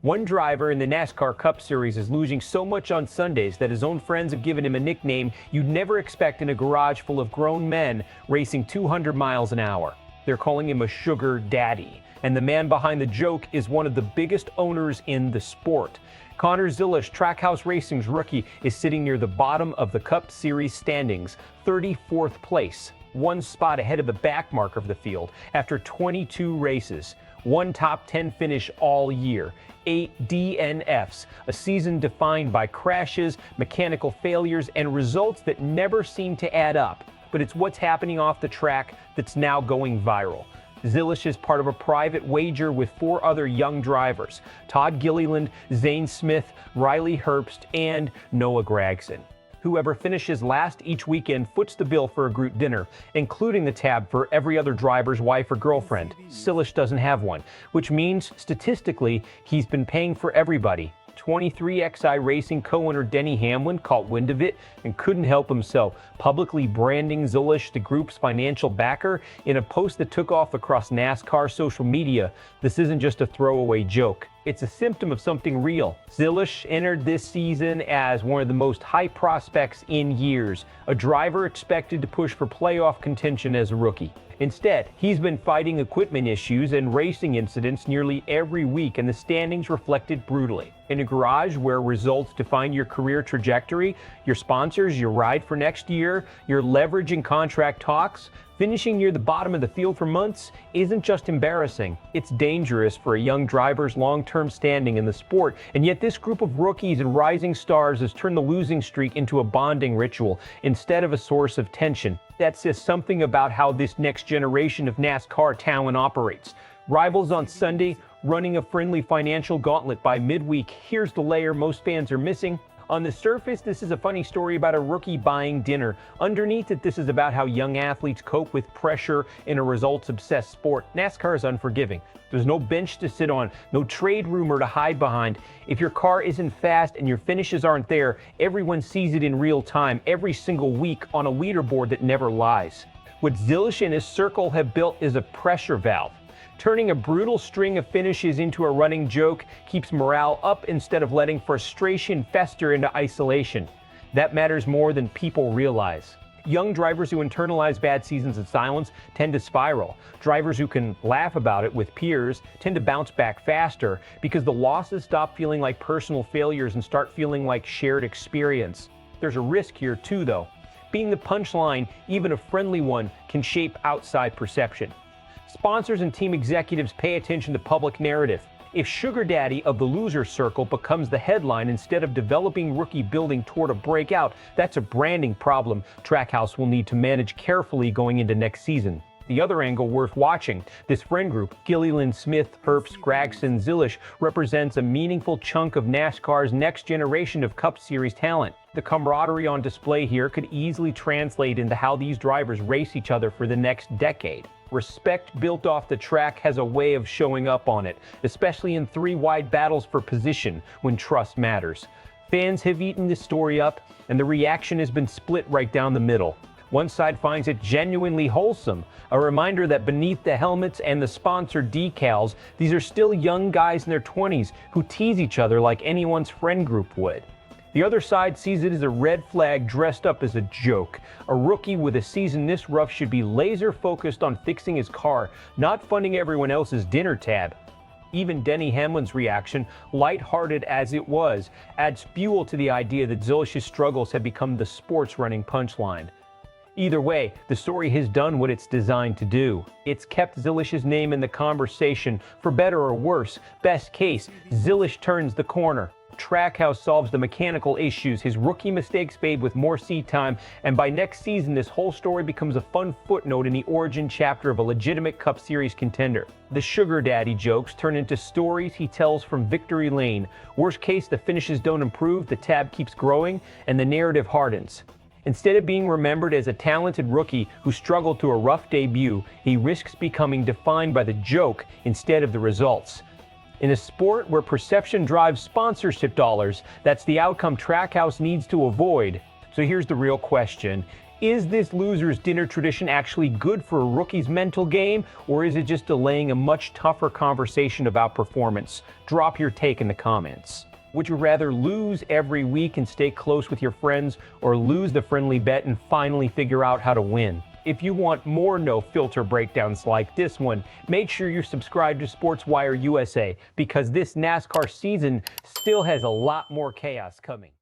One driver in the NASCAR Cup Series is losing so much on Sundays that his own friends have given him a nickname you'd never expect in a garage full of grown men racing 200 miles an hour. They're calling him a sugar daddy. And the man behind the joke is one of the biggest owners in the sport. Zilisch, Trackhouse Racing's rookie, is sitting near the bottom of the Cup Series standings, 34th place, one spot ahead of the back marker of the field after 22 races. One top 10 finish all year, 8 DNFs, a season defined by crashes, mechanical failures, and results that never seem to add up. But it's what's happening off the track that's now going viral. Zilisch is part of a private wager with 4 other young drivers: Todd Gilliland, Zane Smith, Riley Herbst, and Noah Gragson. Whoever finishes last each weekend foots the bill for a group dinner, including the tab for every other driver's wife or girlfriend. Zilisch doesn't have one, which means statistically he's been paying for everybody. 23XI Racing co-owner Denny Hamlin caught wind of it and couldn't help himself, publicly branding Zilisch the group's financial backer in a post that took off across NASCAR social media. This isn't just a throwaway joke. It's a symptom of something real. Zilisch entered this season as one of the most high prospects in years, a driver expected to push for playoff contention as a rookie. Instead, he's been fighting equipment issues and racing incidents nearly every week, and the standings reflected brutally. In a garage where results define your career trajectory, your sponsors, your ride for next year, your leverage in contract talks, finishing near the bottom of the field for months isn't just embarrassing. It's dangerous for a young driver's long-term standing in the sport, and yet this group of rookies and rising stars has turned the losing streak into a bonding ritual instead of a source of tension. That says something about how this next generation of NASCAR talent operates. Rivals on Sunday, running a friendly financial gauntlet by midweek. Here's the layer most fans are missing. On the surface, this is a funny story about a rookie buying dinner. Underneath it, this is about how young athletes cope with pressure in a results-obsessed sport. NASCAR is unforgiving. There's no bench to sit on, no trade rumor to hide behind. If your car isn't fast and your finishes aren't there, everyone sees it in real time, every single week on a leaderboard that never lies. What Zilisch and his circle have built is a pressure valve. Turning a brutal string of finishes into a running joke keeps morale up instead of letting frustration fester into isolation. That matters more than people realize. Young drivers who internalize bad seasons in silence tend to spiral. Drivers who can laugh about it with peers tend to bounce back faster because the losses stop feeling like personal failures and start feeling like shared experience. There's a risk here too, though. Being the punchline, even a friendly one, can shape outside perception. Sponsors and team executives pay attention to public narrative. If Sugar Daddy of the loser circle becomes the headline instead of developing rookie building toward a breakout, that's a branding problem Trackhouse will need to manage carefully going into next season. The other angle worth watching, this friend group, Gilliland, Smith, Herbst, Gragson, Zilisch, represents a meaningful chunk of NASCAR's next generation of Cup Series talent. The camaraderie on display here could easily translate into how these drivers race each other for the next decade. Respect built off the track has a way of showing up on it, especially in 3-wide battles for position when trust matters. Fans have eaten this story up, and the reaction has been split right down the middle. One side finds it genuinely wholesome, a reminder that beneath the helmets and the sponsor decals, these are still young guys in their 20s who tease each other like anyone's friend group would. The other side sees it as a red flag dressed up as a joke. A rookie with a season this rough should be laser focused on fixing his car, not funding everyone else's dinner tab. Even Denny Hamlin's reaction, lighthearted as it was, adds fuel to the idea that Zilisch's struggles have become the sports running punchline. Either way, the story has done what it's designed to do. It's kept Zilisch's name in the conversation, for better or worse. Best case, Zilisch turns the corner. Trackhouse solves the mechanical issues, his rookie mistakes fade with more seat time, and by next season this whole story becomes a fun footnote in the origin chapter of a legitimate Cup Series contender. The Sugar Daddy jokes turn into stories he tells from victory lane. Worst case, the finishes don't improve, the tab keeps growing, and the narrative hardens. Instead of being remembered as a talented rookie who struggled through a rough debut, he risks becoming defined by the joke instead of the results. In a sport where perception drives sponsorship dollars, that's the outcome Trackhouse needs to avoid. So here's the real question. Is this loser's dinner tradition actually good for a rookie's mental game, or is it just delaying a much tougher conversation about performance? Drop your take in the comments. Would you rather lose every week and stay close with your friends, or lose the friendly bet and finally figure out how to win? If you want more no-filter breakdowns like this one, make sure you're subscribed to SportsWire USA, because this NASCAR season still has a lot more chaos coming.